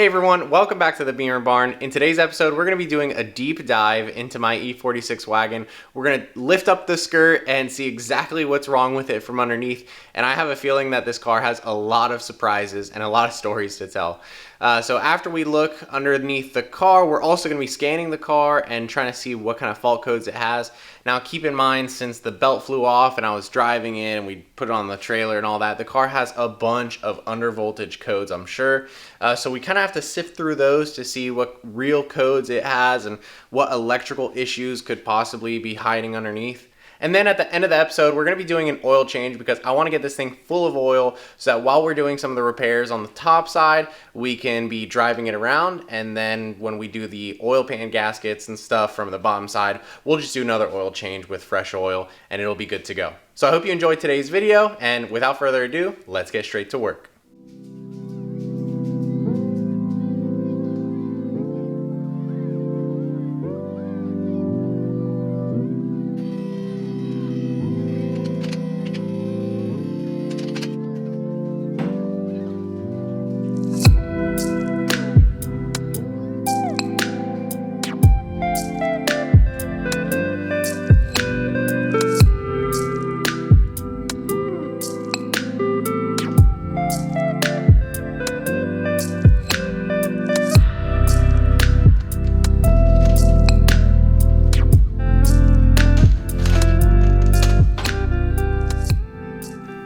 Hey everyone, welcome back to the Bimmer Barn. In today's episode, we're going to be doing a deep dive into my E46 wagon. We're going to lift up the skirt and see exactly what's wrong with it from underneath. And I have a feeling that this car has a lot of surprises and a lot of stories to tell. So after we look underneath the car, we're also going to be scanning the car and trying to see what kind of fault codes it has. Now keep in mind, since the belt flew off and I was driving it and we put it on the trailer and all that, the car has a bunch of under voltage codes, I'm sure. So we kind of have to sift through those to see what real codes it has and what electrical issues could possibly be hiding underneath. And then at the end of the episode, we're going to be doing an oil change because I want to get this thing full of oil so that while we're doing some of the repairs on the top side, we can be driving it around. And then when we do the oil pan gaskets and stuff from the bottom side, we'll just do another oil change with fresh oil and it'll be good to go. So I hope you enjoyed today's video, and without further ado, let's get straight to work.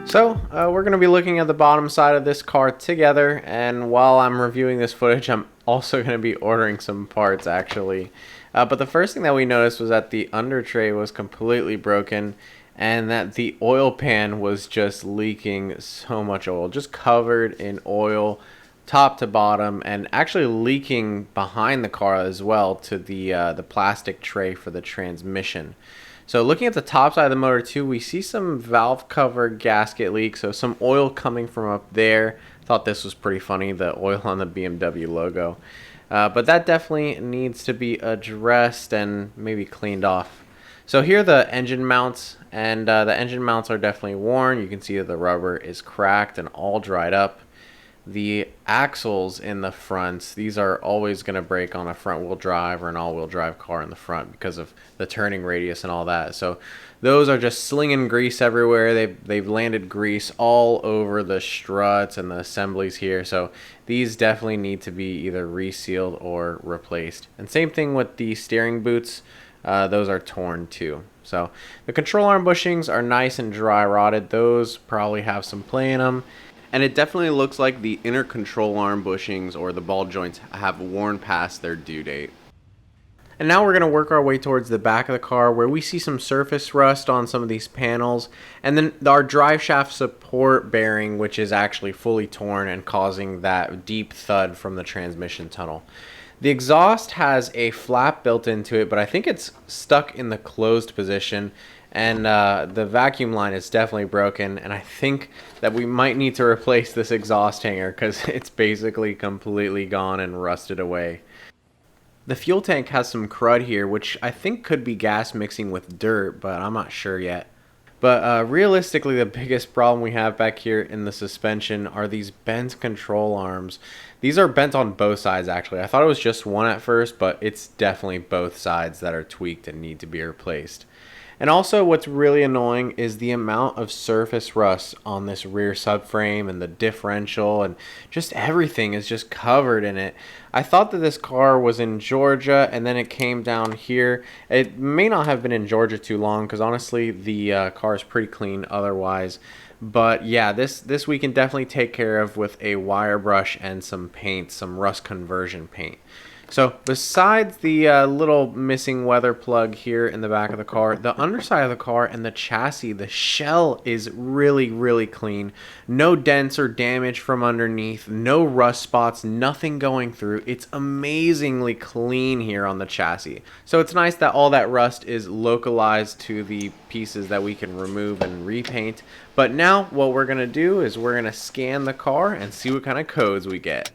So we're going to be looking at the bottom side of this car together, and while I'm reviewing this footage, I'm also going to be ordering some parts actually. But the first thing that we noticed was that the under tray was completely broken and that the oil pan was just leaking so much oil, just covered in oil top to bottom, and actually leaking behind the car as well to the plastic tray for the transmission. So looking at the top side of the motor too, we see some valve cover gasket leak, so some oil coming from up there. Thought this was pretty funny, the oil on the BMW logo. But that definitely needs to be addressed and maybe cleaned off. So here are the engine mounts, and the engine mounts are definitely worn. You can see that the rubber is cracked and all dried up. The axles in the front, these are always going to break on a front-wheel drive or an all-wheel drive car in the front because of the turning radius and all that. So those are just slinging grease everywhere. They've landed grease all over the struts and the assemblies here. So these definitely need to be either resealed or replaced. And same thing with the steering boots. Those are torn too. So the control arm bushings are nice and dry rotted. Those probably have some play in them. And it definitely looks like the inner control arm bushings or the ball joints have worn past their due date. And now we're going to work our way towards the back of the car where we see some surface rust on some of these panels. And then our drive shaft support bearing, which is actually fully torn and causing that deep thud from the transmission tunnel. The exhaust has a flap built into it, but I think it's stuck in the closed position. And the vacuum line is definitely broken, and I think that we might need to replace this exhaust hanger because it's basically completely gone and rusted away. The fuel tank has some crud here, which I think could be gas mixing with dirt, but I'm not sure yet. But realistically, the biggest problem we have back here in the suspension are these bent control arms. These are bent on both sides, actually. I thought it was just one at first, but it's definitely both sides that are tweaked and need to be replaced. And also what's really annoying is the amount of surface rust on this rear subframe and the differential, and just everything is just covered in it. I thought that this car was in Georgia and then it came down here. It may not have been in Georgia too long because honestly the car is pretty clean otherwise. But yeah, this we can definitely take care of with a wire brush and some paint, some rust conversion paint. So besides the little missing weather plug here in the back of the car, the underside of the car and the chassis, the shell is really, really clean. No dents or damage from underneath, no rust spots, nothing going through. It's amazingly clean here on the chassis. So it's nice that all that rust is localized to the pieces that we can remove and repaint. But now what we're going to do is we're going to scan the car and see what kind of codes we get.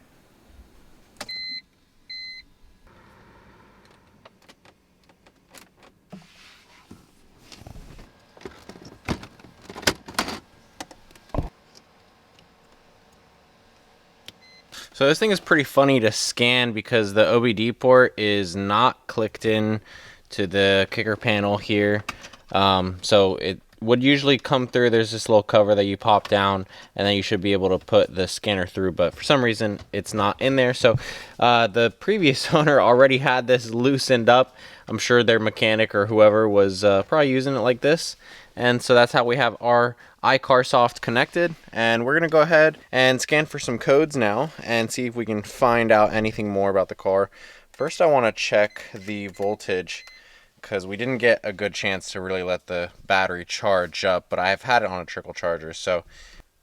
So this thing is pretty funny to scan because the OBD port is not clicked in to the kicker panel here. So it would usually come through. There's this little cover that you pop down and then you should be able to put the scanner through, but for some reason it's not in there. So the previous owner already had this loosened up. I'm sure their mechanic or whoever was probably using it like this. And so that's how we have our iCarSoft connected, and we're gonna go ahead and scan for some codes now and see if we can find out anything more about the car. First I want to check the voltage because we didn't get a good chance to really let the battery charge up, but I've had it on a trickle charger, so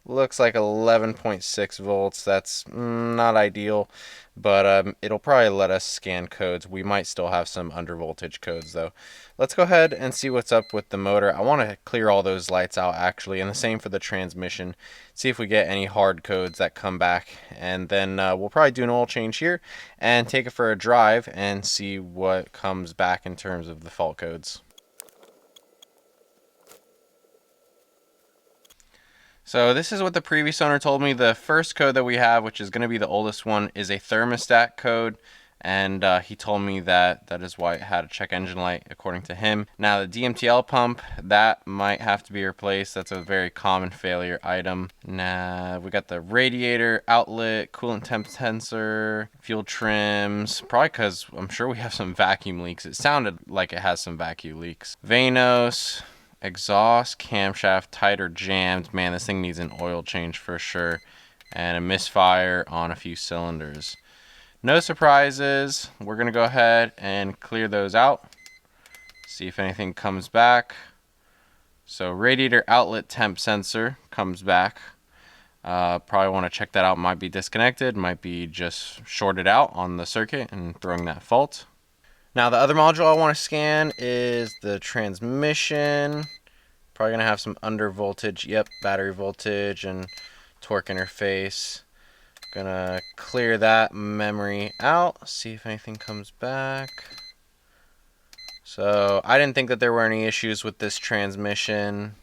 looks like 11.6 volts. That's not ideal, but it'll probably let us scan codes. We might still have some under voltage codes though. Let's go ahead and see what's up with the motor. I want to clear all those lights out actually, and the same for the transmission. See if we get any hard codes that come back, and then we'll probably do an oil change here and take it for a drive and see what comes back in terms of the fault codes. So this is what the previous owner told me. The first code that we have, which is going to be the oldest one, is a thermostat code. And he told me that is why it had a check engine light, according to him. Now the DMTL pump, that might have to be replaced. That's a very common failure item. Now we got the radiator, outlet, coolant temp sensor, fuel trims. Probably because I'm sure we have some vacuum leaks. It sounded like it has some vacuum leaks. Vanos. Exhaust, camshaft, tight or jammed. Man, this thing needs an oil change for sure. And a misfire on a few cylinders. No surprises. We're going to go ahead and clear those out. See if anything comes back. So radiator outlet temp sensor comes back. Probably want to check that out. Might be disconnected. Might be just shorted out on the circuit and throwing that fault. Now the other module I want to scan is the transmission. Probably going to have some under voltage, yep, battery voltage and torque interface. Gonna clear that memory out, see if anything comes back. So I didn't think that there were any issues with this transmission.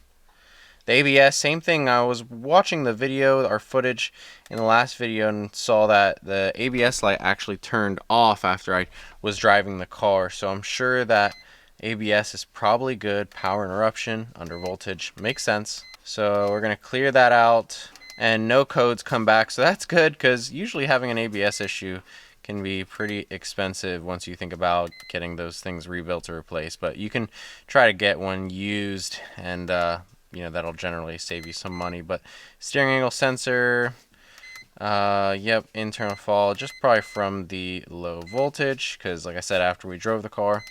The ABS, same thing. I was watching the video, our footage in the last video, and saw that the ABS light actually turned off after I was driving the car. So I'm sure that ABS is probably good. Power interruption, under voltage, makes sense. So we're gonna clear that out, and no codes come back. So that's good, because usually having an ABS issue can be pretty expensive once you think about getting those things rebuilt or replaced. But you can try to get one used, and you know, that'll generally save you some money. But steering angle sensor, yep, internal fault, just probably from the low voltage, because like I said, after we drove the car,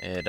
it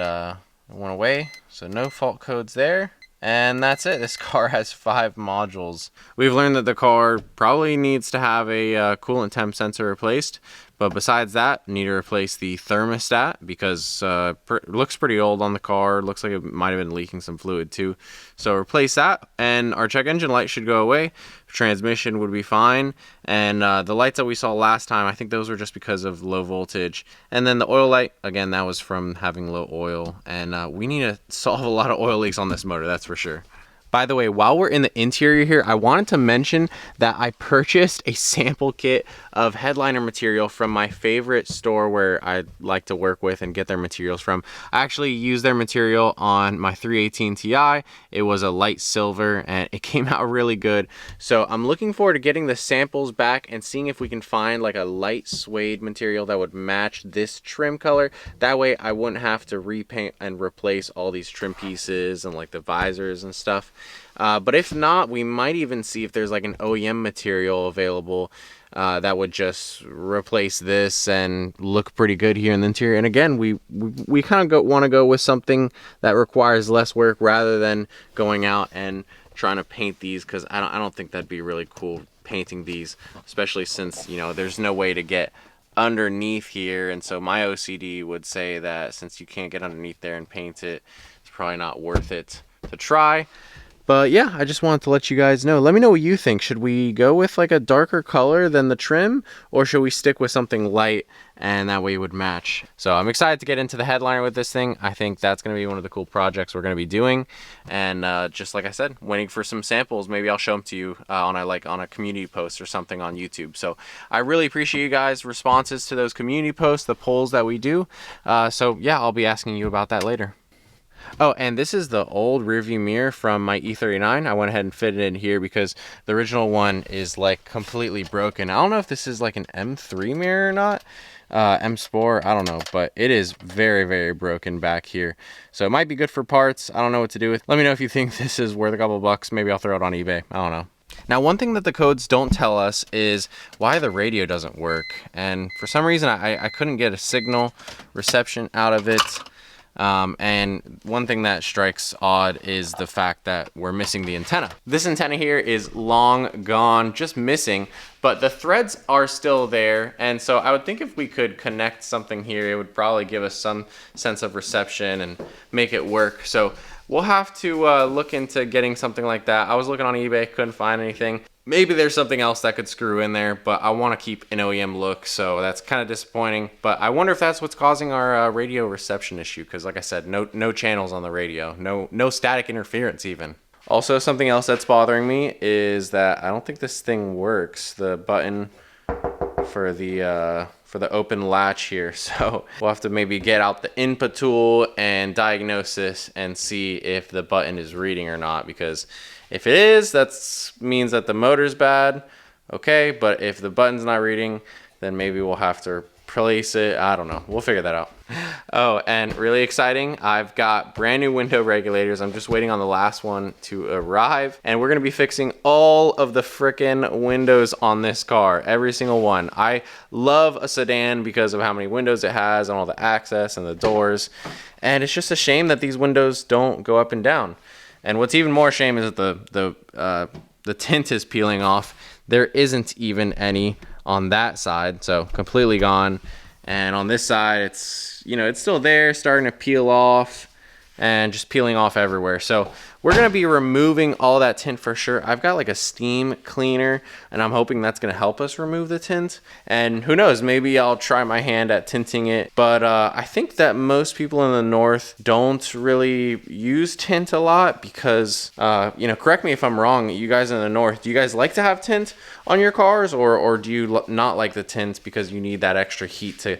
went away. So no fault codes there. And that's it. This car has 5 modules. We've learned that the car probably needs to have a coolant temp sensor replaced. But besides that, need to replace the thermostat because it looks pretty old on the car. Looks like it might have been leaking some fluid too. So replace that, and our check engine light should go away. Transmission would be fine. And the lights that we saw last time, I think those were just because of low voltage. And then the oil light, again, that was from having low oil. And we need to solve a lot of oil leaks on this motor, that's for sure. By the way, while we're in the interior here, I wanted to mention that I purchased a sample kit of headliner material from my favorite store where I like to work with and get their materials from. I actually used their material on my 318 Ti. It was a light silver and it came out really good. So I'm looking forward to getting the samples back and seeing if we can find like a light suede material that would match this trim color. That way I wouldn't have to repaint and replace all these trim pieces and like the visors and stuff. But if not, we might even see if there's like an OEM material available that would just replace this and look pretty good here in the interior. And again, we kind of want to go with something that requires less work rather than going out and trying to paint these, because I don't think that'd be really cool painting these, especially since, you know, there's no way to get underneath here. And so my OCD would say that since you can't get underneath there and paint it, it's probably not worth it to try. But yeah, I just wanted to let you guys know. Let me know what you think. Should we go with like a darker color than the trim, or should we stick with something light and that way it would match? So I'm excited to get into the headliner with this thing. I think that's going to be one of the cool projects we're going to be doing. And just like I said, waiting for some samples. Maybe I'll show them to you on a community post or something on YouTube. So I really appreciate you guys' responses to those community posts, the polls that we do. So yeah, I'll be asking you about that later. Oh, and this is the old rearview mirror from my E39. I went ahead and fitted it in here because the original one is like completely broken. I don't know if this is like an M3 mirror or not. M Sport, I don't know, but it is very, very broken back here. So it might be good for parts. I don't know what to do with. Let me know if you think this is worth a couple bucks. Maybe I'll throw it on eBay. I don't know. Now, one thing that the codes don't tell us is why the radio doesn't work. And for some reason, I couldn't get a signal reception out of it. And one thing that strikes odd is the fact that we're missing the antenna. This antenna here is long gone, just missing, but the threads are still there. And so I would think if we could connect something here, it would probably give us some sense of reception and make it work. So we'll have to look into getting something like that. I was looking on eBay, couldn't find anything. Maybe there's something else that could screw in there, but I want to keep an OEM look, so that's kind of disappointing. But I wonder if that's what's causing our radio reception issue, because like I said, no channels on the radio, no static interference even. Also, something else that's bothering me is that I don't think this thing works, the button for the open latch here. So we'll have to maybe get out the input tool and diagnose this and see if the button is reading or not, because if it is, that means that the motor's bad. Okay, but if the button's not reading, then maybe we'll have to replace it. I don't know. We'll figure that out. Oh, and really exciting, I've got brand new window regulators. I'm just waiting on the last one to arrive, and we're gonna be fixing all of the frickin' windows on this car, every single one. I love a sedan because of how many windows it has and all the access and the doors, and it's just a shame that these windows don't go up and down. And what's even more shame is that the tint is peeling off. There isn't even any on that side, so completely gone. And on this side, it's still there, starting to peel off and just peeling off everywhere. So we're gonna be removing all that tint for sure. I've got like a steam cleaner, and I'm hoping that's gonna help us remove the tint. And who knows, maybe I'll try my hand at tinting it. But I think that most people in the north don't really use tint a lot because, correct me if I'm wrong, you guys in the north, do you guys like to have tint on your cars, or do you not like the tint because you need that extra heat to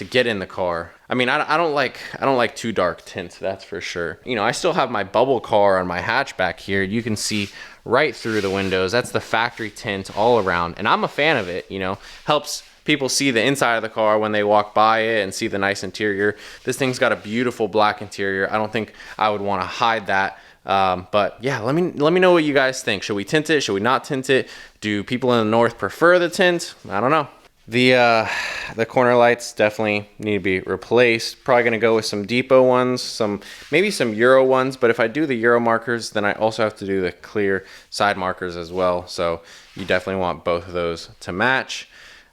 get in the car? I mean, I don't like too dark tint, that's for sure. I still have my bubble car on my hatchback here. You can see right through the windows. That's the factory tint all around, and I'm a fan of it. Helps people see the inside of the car when they walk by it and see the nice interior. This thing's got a beautiful black interior. I don't think I would want to hide that. But yeah, let me know what you guys think. Should we tint it? Should we not tint it? Do people in the north prefer the tint? I don't know. The corner lights definitely need to be replaced. Probably gonna go with some depot ones, maybe some Euro ones, but if I do the Euro markers, then I also have to do the clear side markers as well. So you definitely want both of those to match.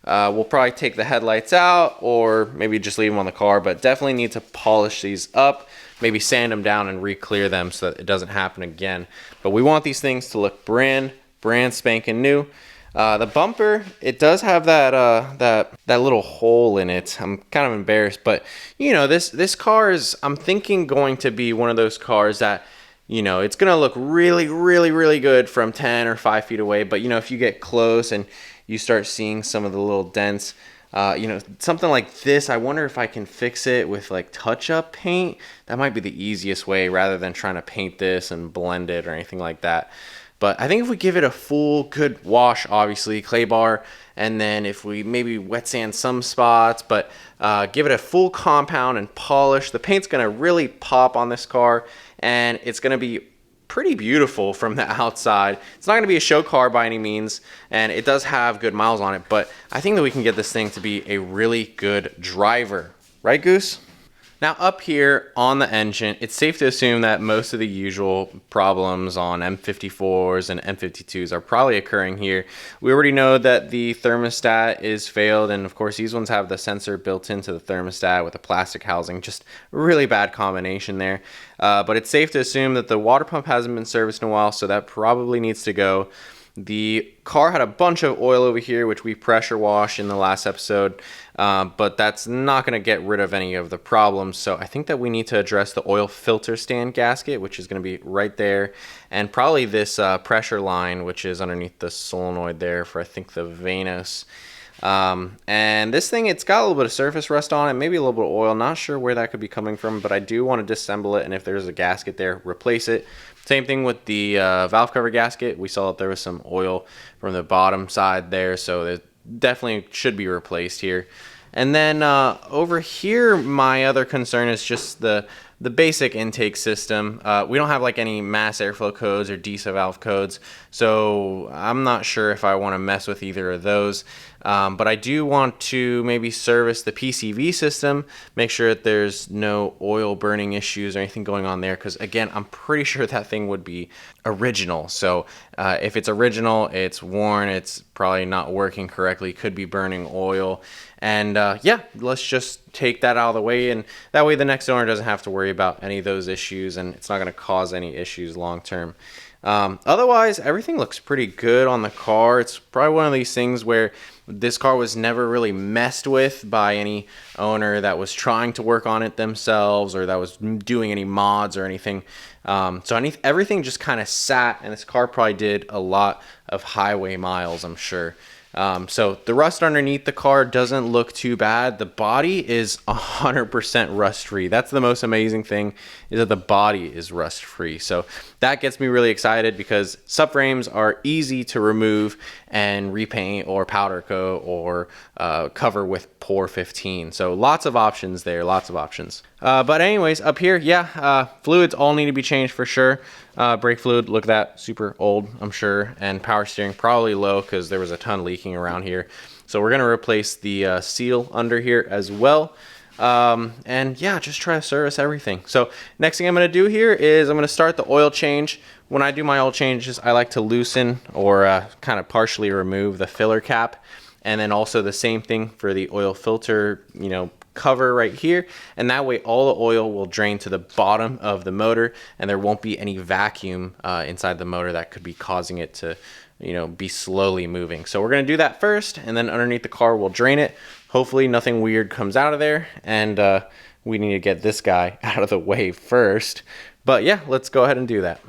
We'll probably take the headlights out or maybe just leave them on the car, but definitely need to polish these up, maybe sand them down and re-clear them so that it doesn't happen again. But we want these things to look brand spanking new. The bumper, it does have that little hole in it. I'm kind of embarrassed, but this car is, I'm thinking, going to be one of those cars that, it's gonna look really, really, really good from 10 or 5 feet away. But if you get close and you start seeing some of the little dents, something like this, I wonder if I can fix it with like touch-up paint. That might be the easiest way rather than trying to paint this and blend it or anything like that. But I think if we give it a full good wash, obviously, clay bar, and then if we maybe wet sand some spots, but give it a full compound and polish, the paint's gonna really pop on this car, and it's gonna be pretty beautiful from the outside. It's not gonna be a show car by any means, and it does have good miles on it, but I think that we can get this thing to be a really good driver. Right, Goose? Now up here on the engine, it's safe to assume that most of the usual problems on M54s and M52s are probably occurring here. We already know that the thermostat is failed, and of course these ones have the sensor built into the thermostat with a plastic housing. Just a really bad combination there. But it's safe to assume that the water pump hasn't been serviced in a while, so that probably needs to go. The car had a bunch of oil over here, which we pressure washed in the last episode, but that's not going to get rid of any of the problems. So I think that we need to address the oil filter stand gasket, which is going to be right there, and probably this pressure line, which is underneath the solenoid there for, I think, the Vanos. And this thing, it's got a little bit of surface rust on it, maybe a little bit of oil. Not sure where that could be coming from, but I do want to disassemble it, and if there's a gasket there, replace it. Same thing with the valve cover gasket. We saw that there was some oil from the bottom side there, so it definitely should be replaced here. And then over here, my other concern is just the basic intake system. We don't have like any mass airflow codes or DESA valve codes, so I'm not sure if I want to mess with either of those. But I do want to maybe service the PCV system, make sure that there's no oil burning issues or anything going on there, because again, I'm pretty sure that thing would be original. So if it's original, it's worn, it's probably not working correctly, could be burning oil. And yeah, let's just take that out of the way, and that way the next owner doesn't have to worry about any of those issues, and it's not going to cause any issues long term. Otherwise, everything looks pretty good on the car. It's probably one of these things where this car was never really messed with by any owner that was trying to work on it themselves or that was doing any mods or anything. So everything just kind of sat, and this car probably did a lot of highway miles, I'm sure. So the rust underneath the car doesn't look too bad. The body is 100% rust free. That's the most amazing thing, is that the body is rust free. So that gets me really excited, because subframes are easy to remove and repaint or powder coat or cover with POR 15. So lots of options there, lots of options. But anyways, up here, yeah, fluids all need to be changed for sure. Brake fluid, look at that, super old, I'm sure. And power steering, probably low because there was a ton leaking around here. So we're going to replace the seal under here as well. And yeah, just try to service everything. So next thing I'm going to do here is I'm going to start the oil change. When I do my oil changes, I like to loosen or kind of partially remove the filler cap. And then also the same thing for the oil filter, cover right here, and that way all the oil will drain to the bottom of the motor, and there won't be any vacuum inside the motor that could be causing it to be slowly moving. So we're going to do that first, and then underneath the car we'll drain it. Hopefully nothing weird comes out of there, and we need to get this guy out of the way first. But yeah, let's go ahead and do that.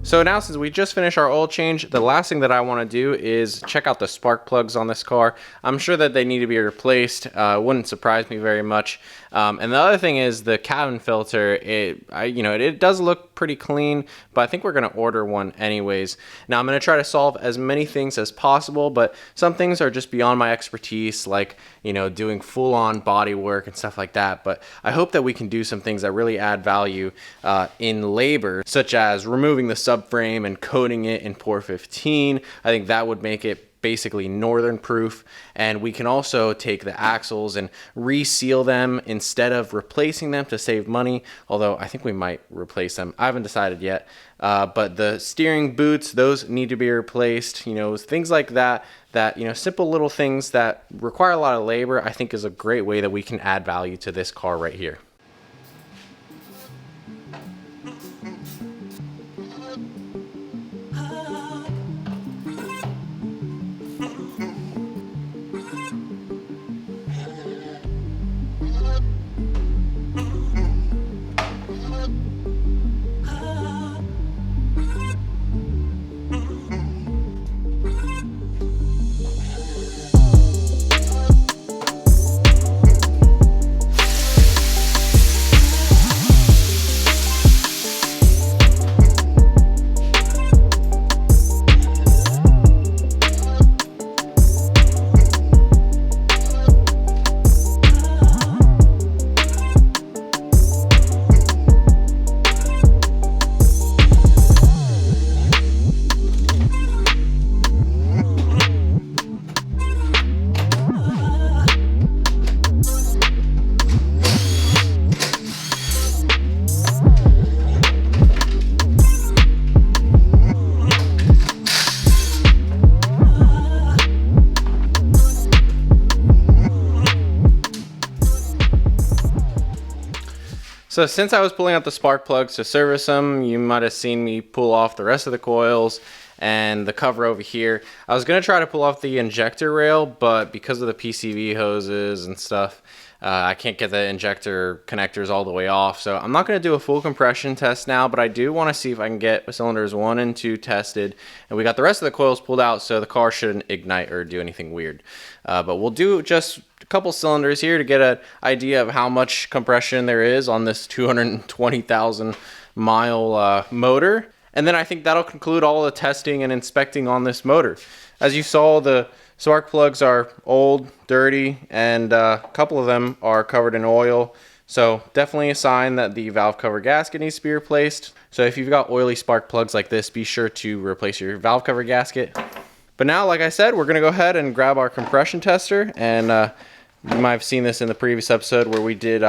So now, since we just finished our oil change, the last thing that I want to do is check out the spark plugs on this car. I'm sure that they need to be replaced. It wouldn't surprise me very much. And the other thing is the cabin filter. It does look pretty clean, but I think we're going to order one anyways. Now I'm going to try to solve as many things as possible, but some things are just beyond my expertise, like doing full-on body work and stuff like that. But I hope that we can do some things that really add value in labor, such as removing the subframe and coating it in Pour 15. I think that would make it basically northern proof. And we can also take the axles and reseal them instead of replacing them to save money, although I think we might replace them. I haven't decided yet. But the steering boots, those need to be replaced. Things like that simple little things that require a lot of labor, I think is a great way that we can add value to this car right here. So since I was pulling out the spark plugs to service them, you might have seen me pull off the rest of the coils and the cover over here. I was going to try to pull off the injector rail, but because of the PCV hoses and stuff, I can't get the injector connectors all the way off. So I'm not going to do a full compression test now, but I do want to see if I can get cylinders 1 and 2 tested. And we got the rest of the coils pulled out, so the car shouldn't ignite or do anything weird. But we'll do just a couple cylinders here to get an idea of how much compression there is on this 220,000 mile motor. And then I think that'll conclude all the testing and inspecting on this motor. As you saw, the spark plugs are old, dirty, and a couple of them are covered in oil. So definitely a sign that the valve cover gasket needs to be replaced. So if you've got oily spark plugs like this, be sure to replace your valve cover gasket. But now, like I said, we're going to go ahead and grab our compression tester. And you might have seen this in the previous episode where we did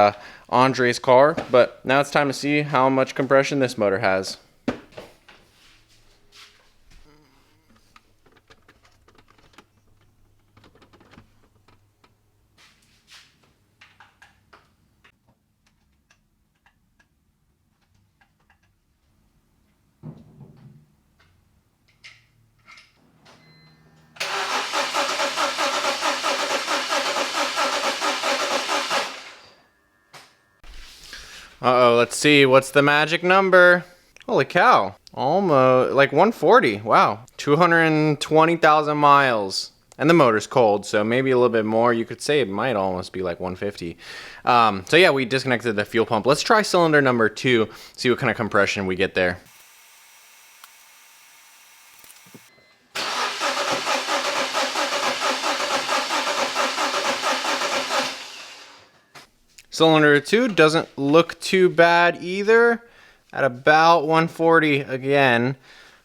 Andre's car. But now it's time to see how much compression this motor has. Uh-oh, let's see. What's the magic number? Holy cow. Almost, like 140. Wow. 220,000 miles. And the motor's cold, so maybe a little bit more. You could say it might almost be like 150. So yeah, we disconnected the fuel pump. Let's try cylinder number 2, see what kind of compression we get there. Cylinder 2 doesn't look too bad either, at about 140 again.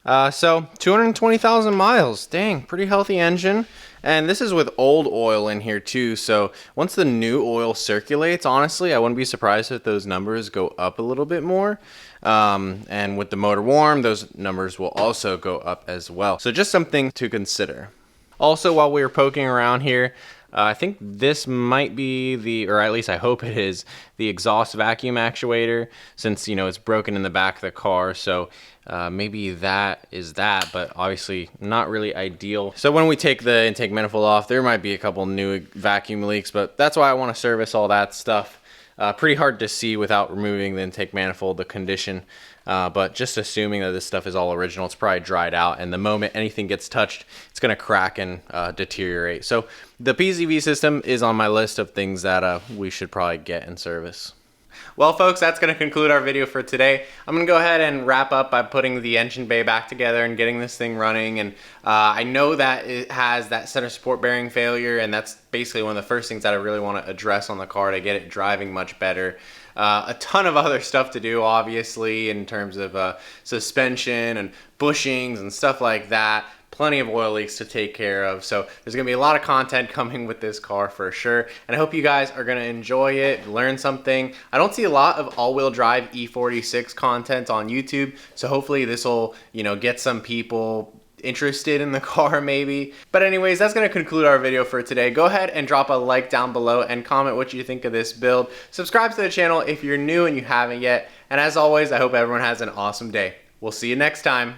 So 220,000 miles, dang, pretty healthy engine. And this is with old oil in here too, so once the new oil circulates, honestly, I wouldn't be surprised if those numbers go up a little bit more. And with the motor warm, those numbers will also go up as well. So just something to consider. Also, while we were poking around here, I think this might be or at least I hope it is, the exhaust vacuum actuator, since, it's broken in the back of the car. So maybe that is that, but obviously not really ideal. So when we take the intake manifold off, there might be a couple new vacuum leaks, but that's why I want to service all that stuff. pretty hard to see without removing the intake manifold, the condition. But just assuming that this stuff is all original, it's probably dried out, and the moment anything gets touched, it's going to crack and deteriorate. So the PCV system is on my list of things that we should probably get in service. Well, folks, that's going to conclude our video for today. I'm going to go ahead and wrap up by putting the engine bay back together and getting this thing running. And I know that it has that center support bearing failure, and that's basically one of the first things that I really want to address on the car to get it driving much better. A ton of other stuff to do, obviously, in terms of suspension and bushings and stuff like that. Plenty of oil leaks to take care of. So there's gonna be a lot of content coming with this car for sure. And I hope you guys are gonna enjoy it, learn something. I don't see a lot of all-wheel drive E46 content on YouTube. So hopefully this will, get some people interested in the car maybe. But anyways, that's gonna conclude our video for today. Go ahead and drop a like down below and comment what you think of this build. Subscribe to the channel if you're new and you haven't yet. And as always, I hope everyone has an awesome day. We'll see you next time.